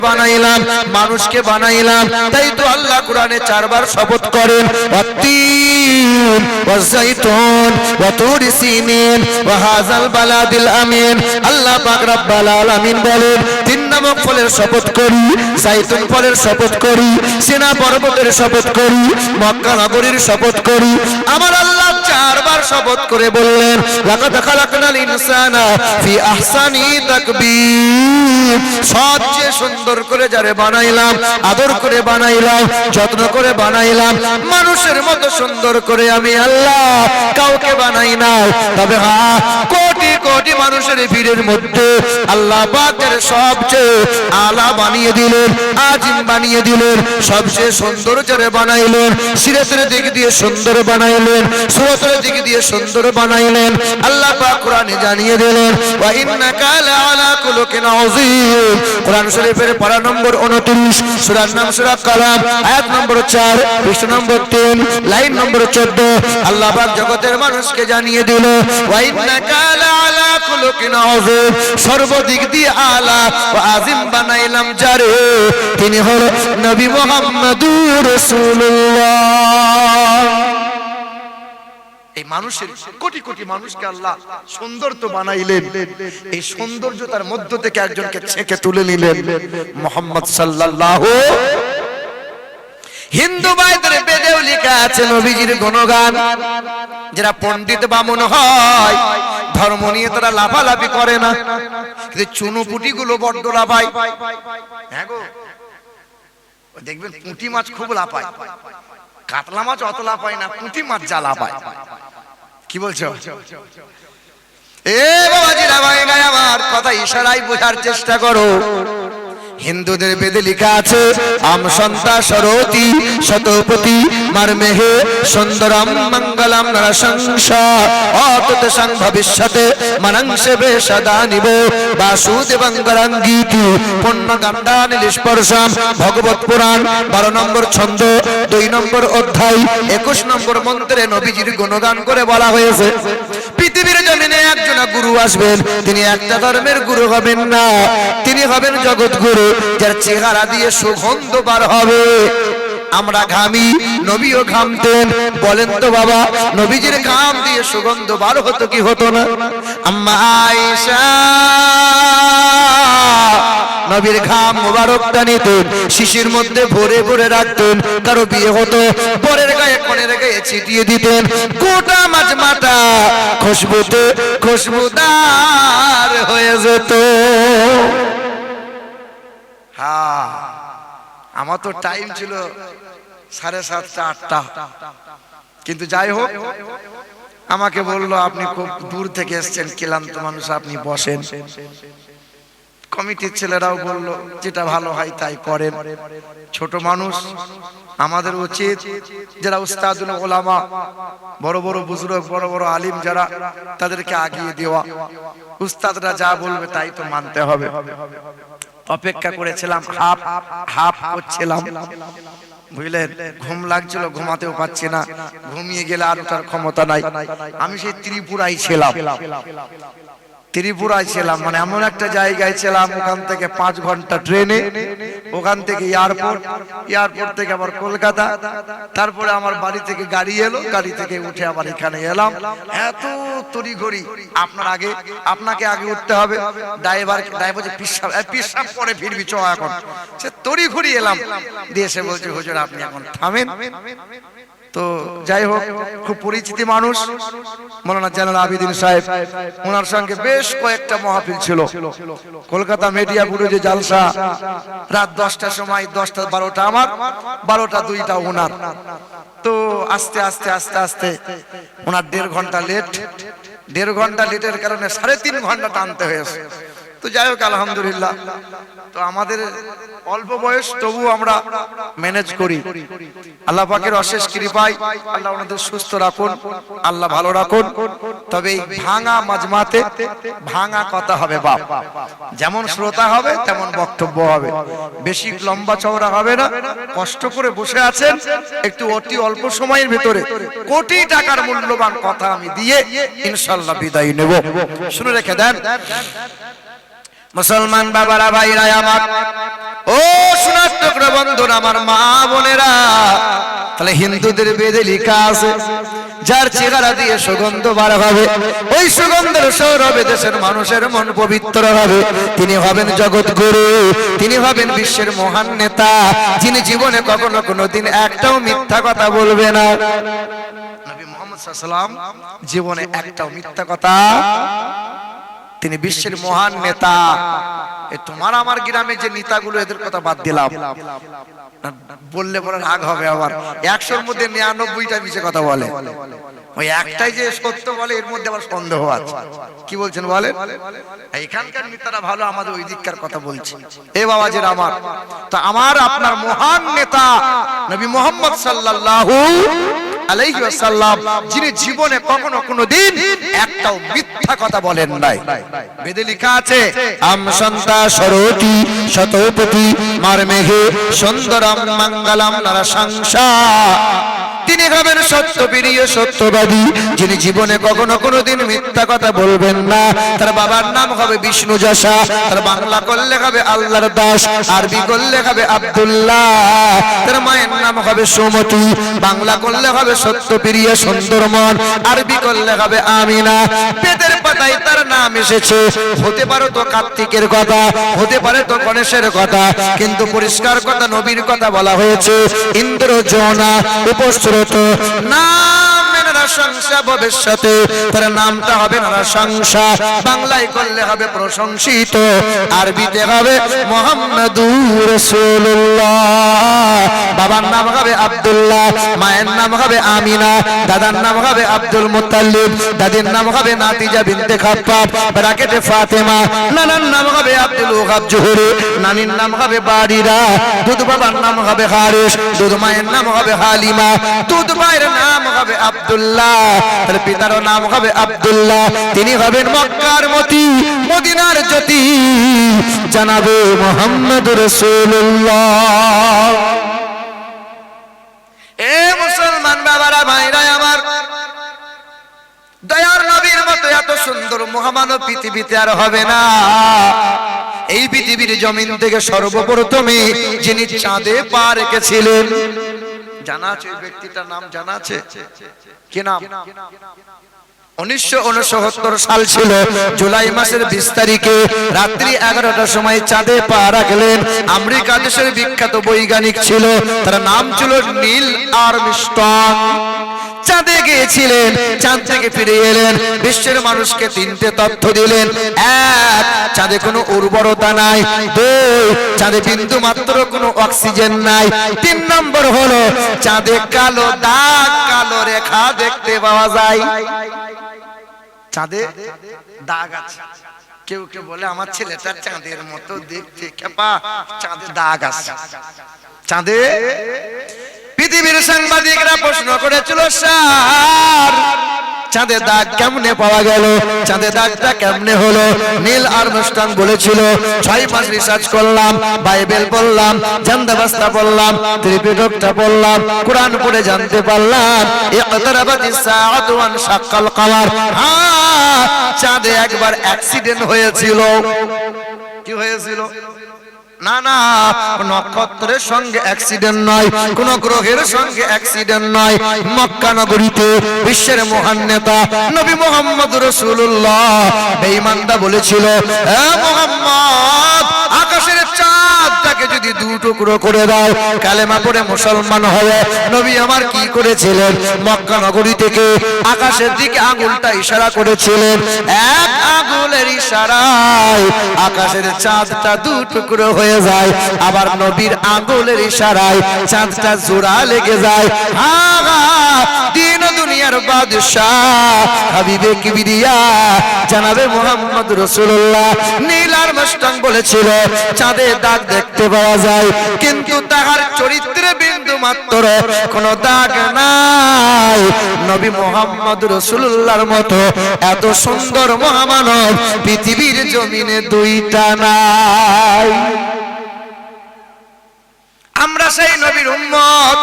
বানাইলাম, মানুষকে বানাইলাম। তাই তো আল্লাহ কোরআনে 4 বার শপথ করেন, ওয়াত্তিন ওয়াজাইতুন ওয়া তুরি সিনিন ওয়া হাযাল বালাদিল আমিন। আল্লাহ পাক রব্বুল আলামিন বলেন, 3 নামক ফলের শপথ করি, জাইতুন ফলের শপথ করি, সিনা পর্বতের শপথ করি, মক্কা নগরীর শপথ করি। আমার আল্লাহ 4 বার শপথ করে বললেন, লাকাদ খালাকনাল ইনসানা ফি আহসানি তাকবীর। সবচেয়ে সুন্দর করে যারে বানাইলাম, আদর করে বানাইলাম, যত্ন করে বানাইলাম, মানুষের মতো সুন্দর করে আমি আল্লাহ কাউকে বানাই না। তবে হ্যাঁ, কোটি কোটি মানুষের ভিড়ের মধ্যে আল্লাহ পাক যারে সবচেয়ে আলা বানিয়ে দিলেন, আজিম বানিয়ে দিলেন, সবচেয়ে সুন্দর যারে বানাইলেন, সিরাতের দিক দিয়ে সুন্দর বানাইলেন, সুরাতের দিক দিয়ে সুন্দর বানাইলেন। আল্লাহ পাক কোরআনে জানিয়ে দিলেন, ওয়া ইন্নাকা লাআলা খুলুকিন আযীম। কোরআন শরীফের পারা নম্বর 29, সূরার নাম সূরা কালাম, আয়াত নম্বর 4, পৃষ্ঠা নম্বর 3, লাইন নম্বর 14। আল্লাহ পাক জগতের মানুষকে জানিয়ে দিল, ওয়া ইন্নাকা লাআলা খুলুকিন আযীম। সর্বদিক দিয়ে আলা ও আজিম বানাইলাম যারে, তিনি হলো নবী মুহাম্মদুর রাসূলুল্লাহ। এই মানুষের কোটি কোটি মানুষকে আল্লাহ সুন্দর তো বানাইলেন, এই সৌন্দর্যতার মধ্য থেকে একজনকে ছেঁকে তুলে নিলেন, মুহাম্মদ সাল্লাল্লাহু। হিন্দু ভাইদের বেদেও লেখা আছে নবীজির গুণগান। যারা পণ্ডিত বামুন হয়, ধর্ম নিয়ে তারা লাফালাফি করে না, কিন্তু চুনুপুটি গুলো বড্ড লাফায়। হ্যাঁ গো, দেখবেন পুঁটি মাছ খুব লাফায়, কাতলা মাছ অত লাফায় না, পুঁটি মাছ যা লাফায়। কি বলছো? এ বাবাজিরা ভাইরা, আমার কথা ইশারায় বোঝার চেষ্টা করো। হিন্দুদের বেদে লেখা আছে, আম সন্তা সরতি শতপতি মারমেহে সুন্দরম মঙ্গলম নরসংসা অততসং ভবিষ্যতে মনংসেবে সদা নিব বাসুদেবং গরঙ্গীতি পুণ্য গন্ধানিল স্পর্শম। ভগবত পুরাণ 12 নম্বর ছন্দ, 2 নম্বর অধ্যায়, 21 নম্বর মন্ত্রে নবীজির গুণগান করে বলা হয়েছে, পৃথিবীর জমিনে একজন গুরু আসবেন, তিনি একটা ধর্মের গুরু হবেন না, তিনি হবেন জগৎ গুরু, যার চেহারা দিয়ে সুগন্ধ বার হবে। আমরা ঘামি, নবীও ঘামতেন। বলেন তো বাবা, নবীজির ঘাম দিয়ে সুগন্ধ বার হতো কি হতো না? আম্মা আয়েশা নবীর ঘাম মোবারকটা নিতেন, শিশির মধ্যে ভরে ভরে রাখতেন। কারো বিয়ে হতো, পরের গায়ে কনের গায়ে ছিটিয়ে দিতেন, গোটা মাজমাটা খুশবুতে খুশবুদার হয়ে যেত। হ্যাঁ, আমার তো টাইম ছিল 7:30 8টা, কিন্তু যাই হোক, আমাকে বললো আপনি খুব দূর থেকে এসেছেন, ক্লান্ত মানুষ, আপনি বসেন। কমিটির ছেলেরাও বললো যেটা ভালো হয় তাই করেন। ছোট মানুষ, আমাদের উচিত যারা উস্তাদুল উলামা, বড় বড় বুজুর্গ, বড় বড় আলিম যারা, তাদেরকে আগিয়ে দেওয়া। উস্তাদরা যা বলবে তাই তো মানতে হবে। অপেক্ষা করেছিলাম, হাফ হাফ করছিলাম, বুঝলেন? ঘুম লাগছিল, ঘুমাতেও পাচ্ছি না, ঘুমিয়ে গেলে আর ওঠার ক্ষমতা নাই। আমি সেই ত্রিপুরায় ছিলাম, ত্রিপুরায় ছিলাম, মানে এমন একটা জায়গায় ছিলাম, ওখান থেকে 5 ঘন্টা ট্রেনে, ওখান থেকে এয়ারপোর্ট, এয়ারপোর্ট থেকে আবার কলকাতা, তারপরে আমার বাড়ি থেকে গাড়ি এলো, গাড়ি থেকে উঠে আবার এখানে এলাম। এত তড়িঘড়ি, আপনাকে আগে উঠতে হবে, ড্রাইভার যে পিসাব পরে ফিরবি চ, এখন সে তড়িঘড়ি এলাম, দিয়ে এসে বলছে হুজুর আপনি এখন থামেন। তো যাই হোক, খুব পরিচিত মানুষ মাওলানা জালাল আবেদিন সাহেব, ওনার সঙ্গে বেশ কয়েকটা মাহফিল ছিল। কলকাতা মিডিয়া বুরুজে জালসা, রাত 10টার সময়, 10টা 12টা আমার, 12টা 2টা ওনার। তো আস্তে আস্তে আস্তে আস্তে ওনার 1.5 ঘন্টা লেট, 1.5 ঘন্টা লেটের কারণে 3.5 ঘন্টা টানতে হয়েছে। তো যাই হোক, আলহামদুলিল্লাহ, তো আমাদের অল্প বয়স, তবু আমরা ম্যানেজ করি। আল্লাহ পাকের অশেষ কৃপায় আল্লাহ ওনাদের সুস্থ রাখুন, আল্লাহ ভালো রাখুন। তবে এই ভাঙা মাজমাতে ভাঙা কথা হবে বাপ, যেমন শ্রোতা হবে তেমন বক্তব্য হবে, বেশি লম্বা চওড়া হবে না। কষ্ট করে বসে আছেন, একটু অতি অল্প সময়ের ভিতরে কোটি টাকার মূল্যবান কথা আমি দিয়ে ইনশাআল্লাহ বিদায় নেব। শুনে রেখে দেন, মুসলমান বাবারা, ভাইরা আমার, ও সোনার টুকরো বন্ধুরা, আমার মা বোনেরা, তাহলে হিন্দুদের বেদে লেখা আছে যার চেহারা দিয়ে সুগন্ধ বার হবে, ওই সুগন্ধের সৌরভে দেশের মানুষের মন পবিত্র হবে। তিনি হবেন জগৎগুরু, তিনি হবেন বিশ্বের মহান নেতা, যিনি জীবনে কখনো কোনোদিন একটাও মিথ্যা কথা বলবে না। নবী মুহাম্মদ সাল্লাল্লাহু আলাইহি ওয়াসাল্লাম জীবনে একটাও মিথ্যা কথা, তিনি বিশ্বের মহান নেতা। তোমার আমার গ্রামে যে নেতাগুলো, এদের কথা বাদ দিলাম, বললে পরে রাগ হবে, আবার 100-র মধ্যে 99টা মিছে কথা বলে, ওই একটাই যে সত্য বলে এর মধ্যে আবার সন্দেহ আছে। কি বলছেন বলেন? এখানকার নেতারা ভালো, আমাদের ওই দিককার কথা বলছি। এ বাবাজির আমার, তা আমার আপনার মহান নেতা নবী মুহাম্মদ সাল্লাল্লাহু আলাইহি ওয়াসাল্লাম, যিনি জীবনে কখনো কোনোদিন একটাও মিথ্যা কথা বলেন নাই। বেদে লেখা আছে, আম সন্তা সরতি শতপতি মারমেঘে সুন্দরম মঙ্গলম নরসংসা। তিনি হবেন সত্যপ্রিয় সত্যবাদী, যিনি জীবনে কখনো কোনোদিন মিথ্যা কথা বলবেন না। তার বাবার নাম হবে বিষ্ণু যশা, তার বাংলা করলে হবে আল্লাহর দাস, আরবি করলে হবে আব্দুল্লাহ। তার মায়ের নাম হবে সুমতি, বাংলা করলে হবে সত্যপ্রিয় সুন্দরমন, আরবি করলে হবে আমিনা। বেদের পাতায় তার নাম এসেছে, হতে পারে তো কার্তিকের কথা, হতে পারে তো গণেশের কথা, কিন্তু পরিষ্কার কথা নবীর কথা বলা হয়েছে। ইন্দ্রজনা উপস্রত নাম নরসংসা, ভবিষ্যতে তার নামটা হবে নরসংসা, বাংলায় করলে হবে প্রশংসিত, আরবিতে হবে মুহাম্মাদুর রাসূলুল্লাহ। বাবার নাম হবে আব্দুল্লাহ, মায়ের নাম হবে আমিনা, দাদার নাম হবে আব্দুল মুত্তালিব, দাদির নাম হবে নাতিজা বিনতে খাপ্পাব ব্রাকেটে ফাতেমা, নানার নাম হবে আব্দুল ওহাব জোহরি, নানির নাম হবে বারিরা, দুধ বাবার নাম হবে হারিস, দুধ মায়ের নাম হবে হালিমা, দুধ মায়ের নাম হবে আব্দুল্লাহ, তার পিতার নাম হবে আব্দুল্লাহ। তিনি হবেন মক্কার মতি, মদিনার জ্যোতি, জানাবে মুহাম্মদুর রাসূলুল্লাহ। এ মুসলমান বাবারা, ভাইরা আমার, দয়ার নবীর মতো এত সুন্দর মহামানব পৃথিবীতে আর হবে না। এই পৃথিবীর জমিন থেকে সর্বপ্রথমে যিনি চাঁদে পা রেখেছিলেন, জানা আছে ওই ব্যক্তিটার নাম? জানা আছে কি নাম? 1969 সাল ছিল, জুলাই মাসের 20 তারিখে রাত্রি 11টার সময় চাঁদে পা রাখলেন। আমেরিকা দেশের বিখ্যাত বৈজ্ঞানিক ছিল, তার নাম ছিল নীল আর্মস্ট্রং। চাঁদে গিয়েছিলেন, চাঁদ থেকে ফিরে এলেন, বিশ্বের মানুষকে 3টে তথ্য দিলেন। 1, চাঁদে কোনো উর্বরতা নাই। 2, চাঁদে বিন্দু মাত্র কোনো অক্সিজেন নাই। 3 নম্বর হলো চাঁদে কালো দাগ, কালো রেখা দেখতে পাওয়া যায়। চাঁদে দাগ আছে। কেউ কেউ বলে আমার ছেলেটা চাঁদের মতো দেখতে, খেপা, চাঁদে দাগ আছে। চাঁদে পৃথিবীর সাংবাদিকরা প্রশ্ন করেছিল, স্যার চাঁদে দাগ কেমনে পাওয়া গেল, চাঁদে দাগটা কেমনে হলো? নীল আর্মস্ট্রং বলেছিল, 6 মাস রিসার্চ করলাম, বাইবেল পড়লাম, জান্দাবাস্তা পড়লাম, ত্রিপিটকটা পড়লাম, কোরআন পড়ে জানতে পারলাম ইকতারাবাতিস সাআতু ওয়ান শাক্কাল কামার। হ্যাঁ, চাঁদে একবার অ্যাক্সিডেন্ট হয়েছিল। কি হয়েছিল? না না, নক্ষত্রের সঙ্গে অ্যাক্সিডেন্ট নয়, কোন গ্রহের সঙ্গে অ্যাক্সিডেন্ট নয়। মক্কা নগরীতে বিশ্বের মহান নেতা নবী মুহাম্মদ রাসূলুল্লাহ বেঈমানরা বলেছিল, হে মুহাম্মদ, আকাশের চাঁদটাকে যদি 2 টুকরো করে দাও, কালেমা পড়ে মুসলমান হবে। নবী আমার কি করেছিলেন? মক্কা নগরী থেকে আকাশের দিকে আঙ্গুলটা ইশারা করেছিলেন। 1 আঙ্গুলের ইশারায় আকাশের চাঁদটা 2 টুকরো হয়ে যায়। আবার নবীর আঙ্গুলের ইশারায় চাঁদটা জোড়া লেগে যায়। দিন দুনিয়ার বাদশাহ হাবিবে কিবরিয়া জানাবে মুহাম্মদ রাসূলুল্লাহ নীল আর্মস্ট্রং বলেছিল, চাঁদে দাগ দেখতে পাওয়া যায়, কিন্তু তাহার চরিত্রে বিন্দু মাত্র কোনো দাগ নাই। নবী মুহাম্মদ রাসূলুল্লাহর মতো এত সুন্দর মহামানব পৃথিবীর জমিনে 2টা নাই। আমরা সেই নবীর উম্মত,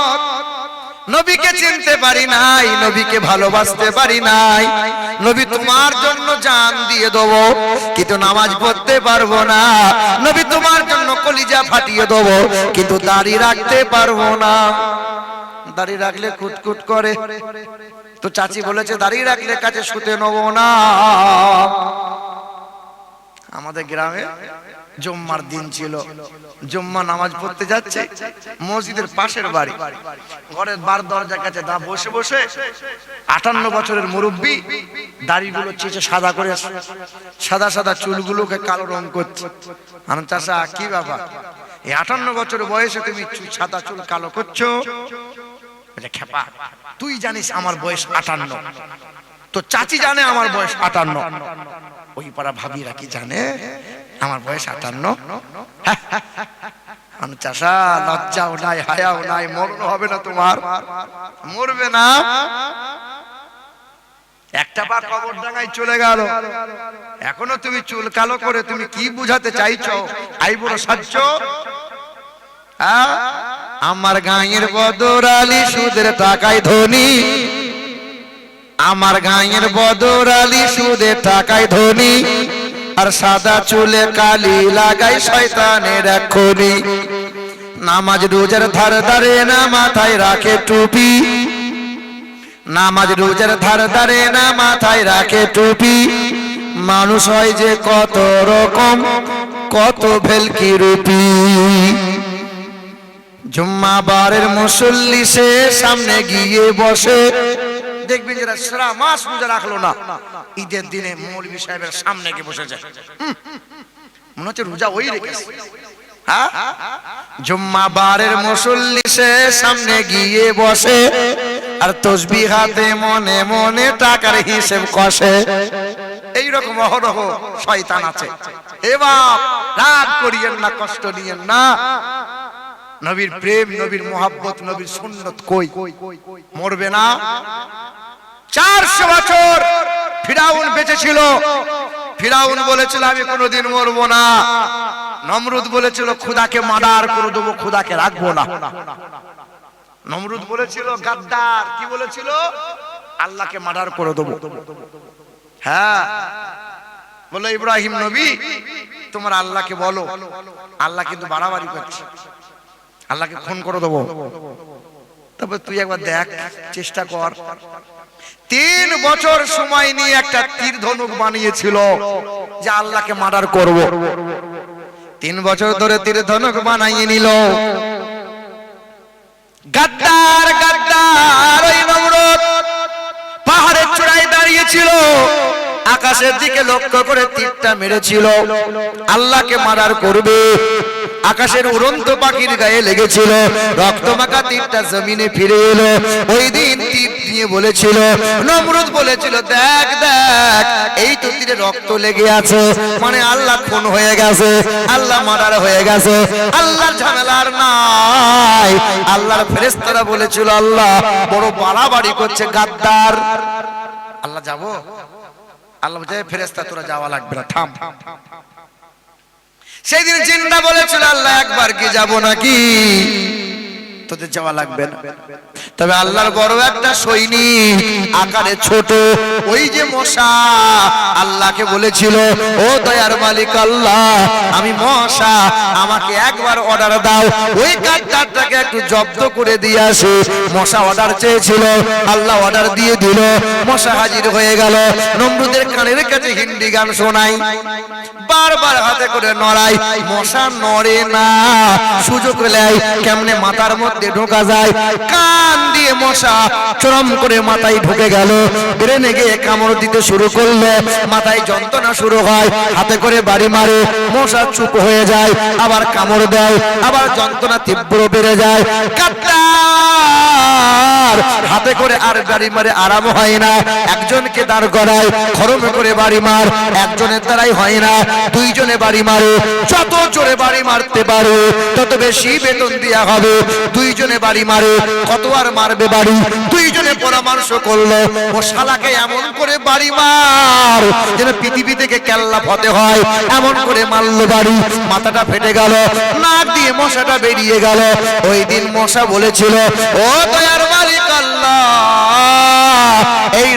নবীকে চিনতে পারি নাই, নবীকে ভালোবাসতে পারি নাই। নবী তোমার জন্য জান দিয়ে দেবো, কিন্তু নামাজ পড়তে পারবো না। নবী তোমার জন্য কলিজা ফাটিয়ে দেবো, কিন্তু দাড়ি রাখতে পারবো না। দাড়ি রাখলে কুটকুট করে, তো চাচি বলেছে দাড়ি রাখলে কাছে শুতে নেবো না। আমাদের গ্রামে জুম্মার দিন ছিল, জুম্মা নামাজ পড়তে যাচ্ছে, মসজিদের পাশের বাড়ি, ঘরের বার দরজার কাছে বসে বসে 58 বছরের মুরব্বী দাড়িগুলো চেঁচে সাদা করে, সাদা সাদা চুলগুলোকে কালো রং করছে। আমি চাচা কি ব্যাপার, এই 58 বছর বয়সে তুমি সাদা চুল কালো করছো? খেপা, তুই জানিস আমার বয়স 58, তো চাচি জানে আমার বয়স 58, ওই পাড়া ভাবিরা কি জানে আমার বয়স 58? আমি চাচা লজ্জাও নাই, হায়াও নাই, মরণ হবে না তোমার? মরবে না। একটা পা কবরডাঙ্গায় চলে গেল, এখনো তুমি চুল কালো করে তুমি কি বুঝাতে চাইছো? আইবুড়ো সাজছ? আমার গাঁয়ের বদর আলী সুদের টাকায় ধনী, আমার গাঁয়ের বদর আলী সুদের টাকায় ধনী, আর সাদা চুলে কালি লাগাই শয়তানের এক্ষুনি। নামাজ রোজার ধার ধারে না মাথায় রাখে টুপি, নামাজ রোজার ধার ধারে না মাথায় রাখে টুপি। মানুষ হয় যে কত রকম, কত ভেলকি রূপী। জুম্মা বারের মুসল্লি সে সামনে গিয়ে বসে, দেখবেন যারা সারা মাস রোজা রাখলো না, ঈদের দিনে মৌলভী সাহেবের সামনে গিয়ে বসে যায়, মনে হচ্ছে রোজা ওই রেখেছে। জুম্মা বারের মুসল্লি সে সামনে গিয়ে বসে, আর তসবিহ হাতে মনে মনে টাকার হিসেব কষে। এইরকম অহরহ শয়তান আছে। এ বাপ, রাগ করিয়েন না, কষ্ট নিয়েন না। নবীর প্রেম, নবীর মোহাব্বত, নবীর সুন্নত কই? মরবে না। 400 বছর ফিরাউন বেঁচে ছিল। ফিরাউন বলেছিল আমি কোনোদিন মরবো না। নমরুদ বলেছিল খোদাকে মার্ডার করে দেবো, খোদাকে রাখবো না। নমরুদ বলেছিল গাদ্দার, কি বলেছিল? আল্লাহকে মার্ডার করে দেবো। হ্যাঁ, বলে ইব্রাহিম নবী তোমার আল্লাহকে বলো, আল্লাহ কিন্তু বাড়াবাড়ি করছে, আল্লাহকে খুন করে দেবো। তবে তুই একবার দেখ, চেষ্টা কর। 3 বছর সময় নিয়ে একটা তীর ধনুক বানিয়েছিল যে আল্লাহকে মার্ডার করব। 3 বছর ধরে তীর ধনুক বানিয়ে নিল। গাদ্দার গাদ্দার ওই নমরুদ পাহাড়ের চূড়ায় দাঁড়িয়েছিল, আকাশের দিকে লক্ষ্য করে তীরটা মেরেছিল, আল্লাহকে মার্ডার করবে। আকাশের উড়ন্ত পাখির গায়ে লেগেছিল, রক্তমাখা তীরটা জমিনে ফিরে এলো। ওই দিন তীর নিয়ে বলেছিল, নমরুদ বলেছিল দেখ দেখ, এই তো তীরে রক্ত লেগে আছে, মানে আল্লাহ খুন হয়ে গেছে, আল্লাহ মার্ডার হয়ে গেছে, আল্লাহর ঝামেলা আর নাই। আল্লাহর ফেরেশতারা বলেছিল আল্লাহ বড় বাড়াবাড়ি করছে, গাদ্দার। আল্লাহ যাবো? আল্লাহ বলে ফেরেশতা তোরা যাওয়া লাগবে না, থাম। সেই দিন জিন্না বলেছিল আল্লাহ একবার কি যাব নাকি, তোদের যাওয়া লাগবে না। তবে আল্লাহর বড় একটা সৈনিক, আকারে ছোট, ওই যে মশা, আল্লাহকে বলেছিল ও দয়ার মালিক আল্লাহ, আমি মশা, আমাকে একবার অর্ডার দাও, ওই গাদ্দারটাকে একটু জব্দ করে দিয়ে আসে। মশা অর্ডার চেয়েছিল, আল্লাহ অর্ডার দিয়ে দিল, মশা হাজির হয়ে গেল। নমরুদের কানের কাছে হিন্দি গান শোনাই, বারবার হাতে করে নড়াই, মশা নড়ে না। সুযোগ নেয় কেমনে মাথার মধ্যে ঢোকা যায়, কান দিয়ে মশা চরম করে মাথায় ঢুকে গেল। ব্রেনে গিয়ে কামড় দিতে শুরু করলো, মাথায় যন্ত্রণা শুরু হয়, হাতে করে বাড়ি মারে, মশা চুপ হয়ে যায়, আবার কামড় দেয়, আবার যন্ত্রণা তীব্র বেড়ে যায়। গাদ্দার হাতে করে আর বাড়ি মারে, আরাম হয় না। একজনকে দাঁড় করায়, খরমে করে বাড়ি মার, একজনের দ্বারাই হয় না, 2 জনে বাড়ি মারে। যত জোরে বাড়ি মারতে পারে তত বেশি বেতন দেয়া হবে। 2 জনে বাড়ি মারে, কত আর মারবে বাড়ি? 2 জনে পরামর্শ করলো ও শালাকে এমন করে বাড়ি মার যেন পৃথিবী থেকে কেল্লা ফতে হয়, এমন করে মারলো বাড়ি, মাথাটা ফেটে গেল, নাক দিয়ে মশাটা বেরিয়ে গেল। ওই দিন মশা বলেছিল ও দয়ার মালিক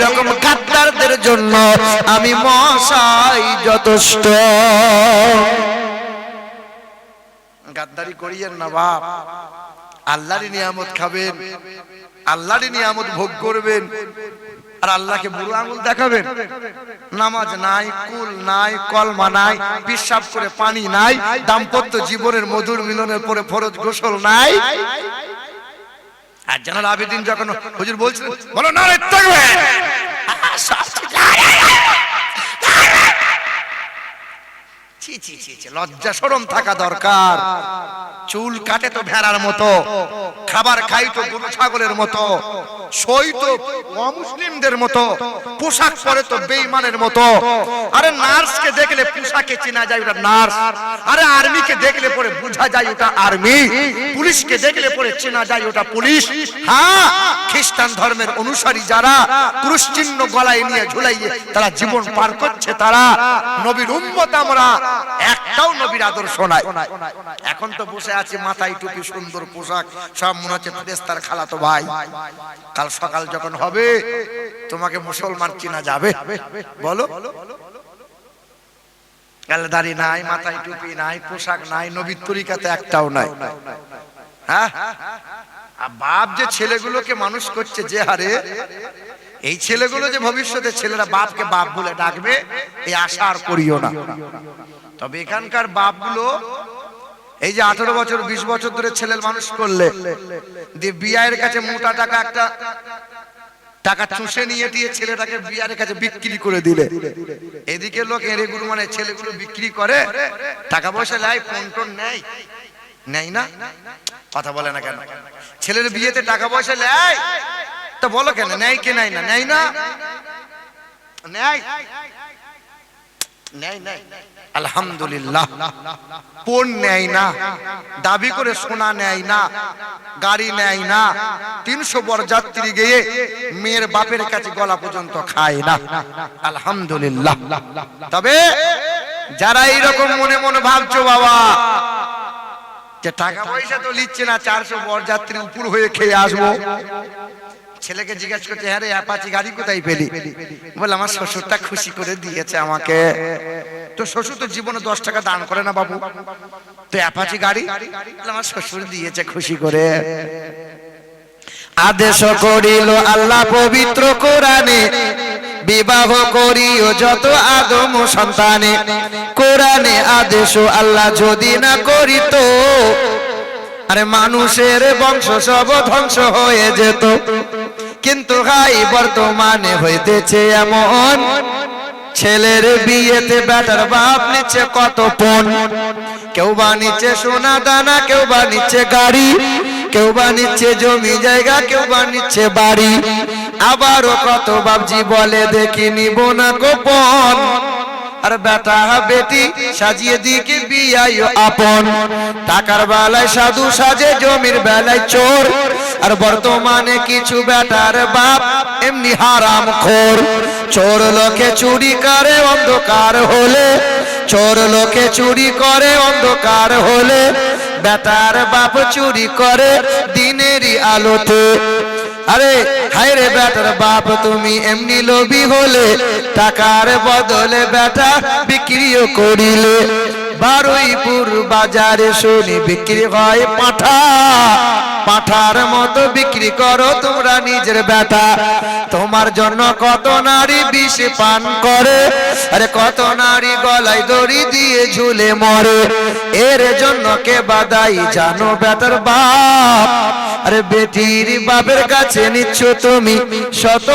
রকম গাদ্দারদের জন্য আমি মশাই যথেষ্ট। গাদ্দারি করিয়েন না বাপ, আল্লাহর নিয়ামত খাবেন, আল্লাহর নিয়ামত ভোগ করবেন, আর আল্লাহকে বুড়ো আঙুল দেখাবেন। নামাজ নাই, কুল নাই, কলমা নাই, পিশাব করে পানি নাই, দাম্পত্য জীবনের মধুর মিলনের পরে ফরজ গোসল নাই। আর জানাল আবেদিন যখন হুজুর বলছিলেন বলো না রে তাকবীর, লজ্জা শরম থাকা দরকার। চুল কাটে তো ভেড়ার মতো, খাবার খাই তো গরু ছাগলের মতো, সই তো অমুসলিমদের মতো, পোশাক পরে তো বেঈমানের মতো। আরে নার্সকে দেখলে পোশাকে চেনা যায় ওটা নার্স, আরে আর্মিকে দেখলে পরে বোঝা যায় ওটা আর্মি, পুলিশকে দেখলে পরে চেনা যায় ওটা পুলিশ। হ্যাঁ, খ্রিস্টান ধর্মের অনুসারী যারা ক্রুশ চিহ্ন গলায় নিয়ে ঝুলাইয়ে তারা জীবন পার করছে, তারা নবীর উম্মত। আমরা একটাও নবীর আদর্শ নাই। এখন তো বসে আছে মাথায় টুপি, সুন্দর পোশাক, সব মনে হচ্ছে ফেরেশতার খালাতো ভাই। কাল সকাল যখন হবে তোমাকে মুসলমান চিনা যাবে? বলো, গালদারি নাই, মাথায় টুপি নাই, পোশাক নাই, নবীর তরিকাতে একটাও নাই। হ্যাঁ, বাপ যে ছেলেগুলোকে মানুষ করছে যে হারে, এই ছেলেগুলো যে ভবিষ্যতে ছেলেরা বাপকে বাপ বলে ডাকবে এই আশা আর করিও না। তবে এখানকার বাপগুলো এই যে 18 বছর 20 বছর ধরে ছেলের মানুষ করলে, দিয়ে বিয়ের কাছে মোটা টাকা একটা টাকা চুষে নিয়ে দিয়ে ছেলেটাকে বিয়ের কাছে বিক্রি করে দিলে, এদিকে লোক এরেগুলো মানে ছেলেগুলো বিক্রি করে, টাকা পয়সা লাই, পন্টন নেয়, নেয় না? কথা বলে না কেন? ছেলের বিয়েতে টাকা পয়সা নেয় তো বলো কেন? নেয় কে নেয় না? নেয় না, নেয়, নেয়, নেয়। আলহামদুলিল্লাহ, পণ নেয় না, দাবি করে সোনা নেয় না, গাড়ি নেয় না, 300 বরযাত্রী গিয়ে মেয়ের বাপের কাছে গলা পর্যন্ত খায় না। আলহামদুলিল্লাহ। তবে যারা এইরকম মনে মনে ভাবছো বাবা যে টাকা পয়সা তো লিচ্ছে না, 400 বরযাত্রী উপর হয়ে খেয়ে আসবো, ছেলেকে জিজ্ঞেস করছে হ্যাঁ রে অ্যাপাচি গাড়ি কোথায় পেলি? বলে আমার শ্বশুরটা খুশি করে দিয়েছে আমাকে। তো শ্বশুর তো জীবনে 10 টাকা দান করে না বাবু, তো অ্যাপাচি গাড়ি আমার শ্বশুর দিয়েছে খুশি করে। আদেশ করিল আল্লাহ পবিত্র কোরআনে, বিবাহ করিও যত আদম সন্তানে। কোরআনে আদেশ আল্লাহ যদি না করিত, আরে মানুষের বংশ সব ধ্বংস হয়ে যেত। কিন্তু ভাই বর্তমানে হইতেছে এমন, ছেলের বিয়েতে বেটার বাপ নিচ্ছে কত পণ। কেউ বা নিচ্ছে সোনা দানা, কেউ বা নিচ্ছে গাড়ি, কেউ বা নিচ্ছে জমি জায়গা, কেউ বা নিচ্ছে বাড়ি। আবারও কত বাপজি বলে দেখি নিব না গোপন, আর বেটা বেটি সাজিয়ে দিকে বিয়ায় আপন। টাকার বেলায় সাধু সাজে, জমির বেলায় চোর, আর বর্তমানে কিছু বেটার বাপ এমনি হারাম খোর। চোর লোকে চুরি করে অন্ধকার হলে, চোর লোকে চুরি করে অন্ধকার হলে, বেটার বাপ চুরি করে দিনেরই আলোতে। আরে হায় রে বেটার বাপ তুমি এমনি লোভী হলে, টাকার বদলে বেটা বিক্রিও করিলে। বারুইপুর বাজারে শুনি বিক্রি হয় পাঁঠা, পাঁঠার মতো বিক্রি করো তোমরা নিজের বেটা। তোমার জন্য কত নারী বিষ পান করে, আরে কত নারী গলায় দড়ি দিয়ে ঝুলে মরে। এর জন্য কে বাদাই জানো বেটার বাপ, আরে বেটির বাপের কাছে নিচ্ছ তুমি শত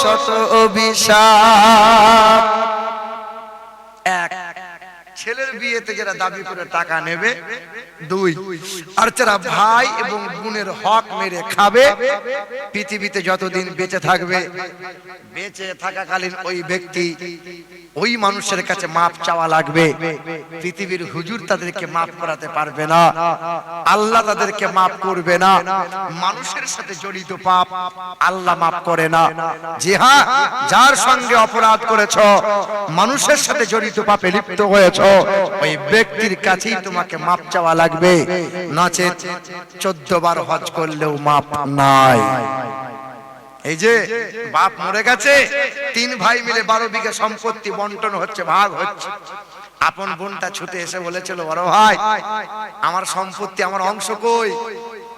শত অভিশাপ। এক, ছেলের বিয়েতে যারা দাবি করে টাকা নেবে। 2, আর যারা ভাই এবং বোনের হক মেরে খাবে, পৃথিবীতে যতদিন বেঁচে থাকবে, বেঁচে থাকাকালীন ওই ব্যক্তি ওই মানুষের কাছে মাপ চাওয়া লাগবে। পৃথিবীর হুজুর তাদেরকে মাপ করাতে পারবে না, আল্লাহ তাদেরকে মাপ করবে না। মানুষের সাথে জড়িত পাপ আল্লাহ মাপ করে না। জি হ্যাঁ, যার সঙ্গে অপরাধ করেছ, মানুষের সাথে জড়িত পাপে লিপ্ত হয়েছ, ওই ব্যক্তির কাছেই তোমাকে মাপ চাওয়া লাগবে, নচেত 14 বার হজ করলেও মাপ নাই। এই যে বাপ মরে গেছে, 3 ভাই মিলে 12 বিঘা সম্পত্তি বন্টন হচ্ছে, ভাগ হচ্ছে। আপন বোনটা ছুটে এসে বলেছিল, বড় ভাই আমার সম্পত্তি, আমার অংশ কই?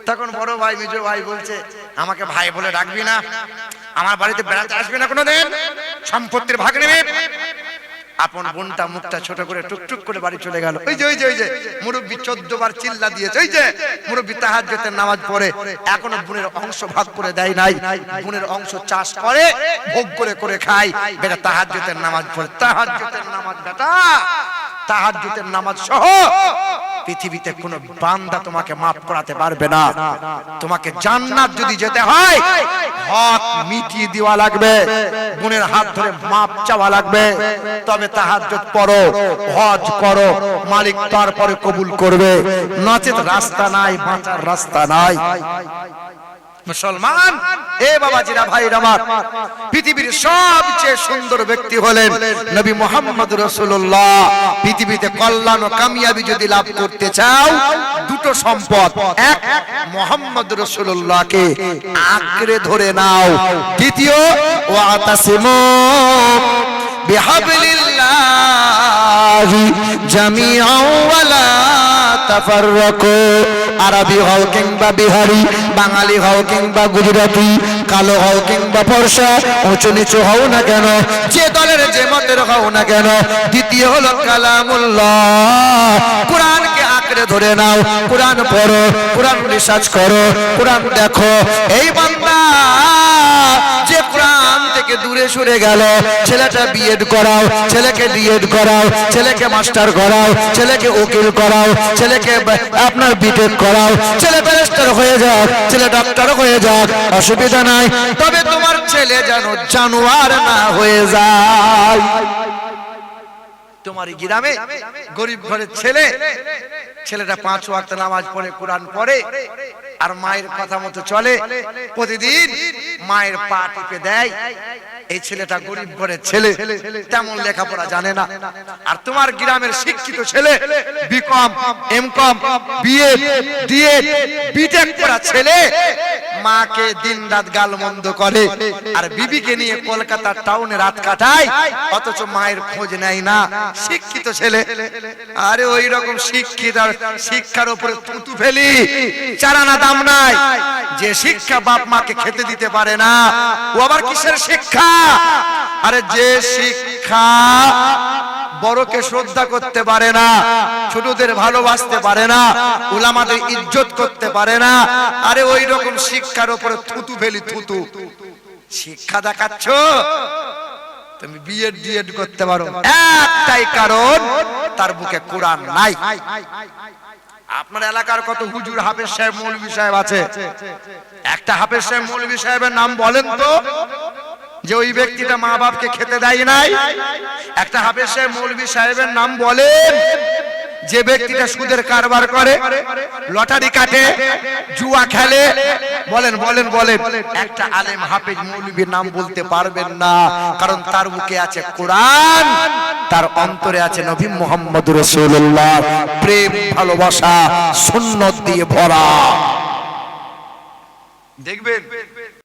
তখন বড় ভাই মেজো ভাই বলছে, আমাকে ভাই বলে ডাকবি না, আমার বাড়িতে বেড়াতে আসবি না কোনোদিন, সম্পত্তির ভাগ নেবে। আপন বোনটা মুখটা ছোট করে টুকটুক করে বাড়ি চলে গেল। ওই যে মুরব্বি 14 বার চিল্লা দিয়েছে, ওই যে মুরব্বি তাহাজ্জুদের নামাজ পড়ে, এখনো বোনের অংশ ভাগ করে দেয় নাই। বোনের অংশ চাষ করে ভোগ করে করে খায়, বেটা তাহাজ্জুদের নামাজ পড়ে। তাহাজ্জুদের নামাজ বেটা, তাহাজ্জুদের নামাজ সহ পৃথিবীতে কোনো বান্দা তোমাকে মাফ করাতে পারবে না। তোমাকে জান্নাত যদি যেতে হয়, হক মিটিয়ে দেওয়া লাগবে, বোনের হাত ধরে মাপ চাওয়া লাগবে, তবে তাহাজ্জুদ পড়ো, হজ করো, মালিক তারপরে কবুল করবে। নচেত রাস্তা নাই, বাঁচার রাস্তা নাই। মুসলমান এ বাবাজিরা ভাইরা আমার, পৃথিবীর সবচেয়ে সুন্দর ব্যক্তি হলেন নবী মুহাম্মদ রাসূলুল্লাহ। পৃথিবীতে কল্যাণ ও কামিয়াবি যদি লাভ করতে চাও, দুটো সম্পদ, এক মুহাম্মদ রাসূলুল্লাহকে আঁকড়ে ধরে নাও, দ্বিতীয় ওয়াতাসিমু বিহাবলিল্লাহি জামিআন ওয়ালা তাফাররাকু। আরবি হও কিংবা বিহারি, বাঙালি হও কিংবা গুজরাটি, কালো হও কিংবা ফর্সা, উঁচু নিচু হও না কেন, যে দলের যে মতের হও না কেন, দ্বিতীয় হলো কালামুল্লাহ, কোরআনকে আঁকড়ে ধরে নাও, কোরআন পড়ো, কোরআন রিসার্চ করো, কোরআন দেখো। এই বান্দা যে কোরআন থেকে দূরে সরে গেল, ছেলেটা বিএড করাও, ছেলেকে ডিএড করাও, ছেলেকে মাস্টার করাও, ছেলেকে উকিল করাও, ছেলেকে আপনার বিটেক করাও, ছেলে ব্যারিস্টার হয়ে যাক, ছেলে ডক্টর হয়ে যাক, অসুবিধা নাই, তবে তোমার ছেলে যেন জানোয়ার না হয়ে যায়। তোমার গ্রামে গরিব ঘরের ছেলে, ছেলেটা 5 ওয়াক্ত নামাজ পড়ে, কোরআন পড়ে, আর মায়ের কথা মতো চলে, প্রতিদিন মায়ের পা টিপে দেয়, এই ছেলেটা গরিব ঘরের ছেলে, তেমন লেখাপড়া জানে না। আর তোমার গ্রামের শিক্ষিত ছেলে, BCom, MCom, BA, DEd, BTech করা ছেলে, মাকে দিনরাত গালমন্দ করে, আর বিবিকে নিয়ে কলকাতা টাউনে রাত কাটায়, অথচ মায়ের খোঁজ নেয় না। শিক্ষিত ছেলে, আরে ওই রকম শিক্ষিত, শিক্ষার উপরে থুতু ফেলি, চারানা দাম নাই। যে শিক্ষা বাপ মাকে খেতে দিতে পারে না, ও আবার কিসের শিক্ষা? আরে যে শিক্ষা বড়কে শ্রদ্ধা করতে পারে না, ছোটদের ভালোবাসতে পারে না, উলামাদের ইজ্জত করতে পারে না, আরে ওই রকম শিক্ষার উপরে থুতু ফেলি, থুতু। শিক্ষা দেখাচ্ছ, তুমি বিএড ডিএড করতে পারো, একটাই কারণ, তার বুকে কোরআন নাই। আপনার এলাকার কত হুজুর, হাফেজ সাহেব, মৌলভী সাহেব আছে? একটা হাফেজ সাহেব, মৌলভী সাহেবের নাম বলেন তো, যে ওই ব্যক্তিটা মা বাপকে খেতে দেয় নাই। একটা হাফেজ সাহেব, মৌলভী সাহেবের নাম বলেন যে ব্যক্তিটা সুদের কারবার করে, লটারি কাটে, জুয়া খেলে, বলেন বলেন বলেন। একটা আলেম হাফেজ মৌলভীর নাম বলতে পারবেন না, কারণ তার বুকে আছে কোরআন, তার অন্তরে আছে নবী মুহাম্মদ রাসূলুল্লাহ, প্রেম ভালোবাসা সুন্নাত দিয়ে ভরা। দেখবেন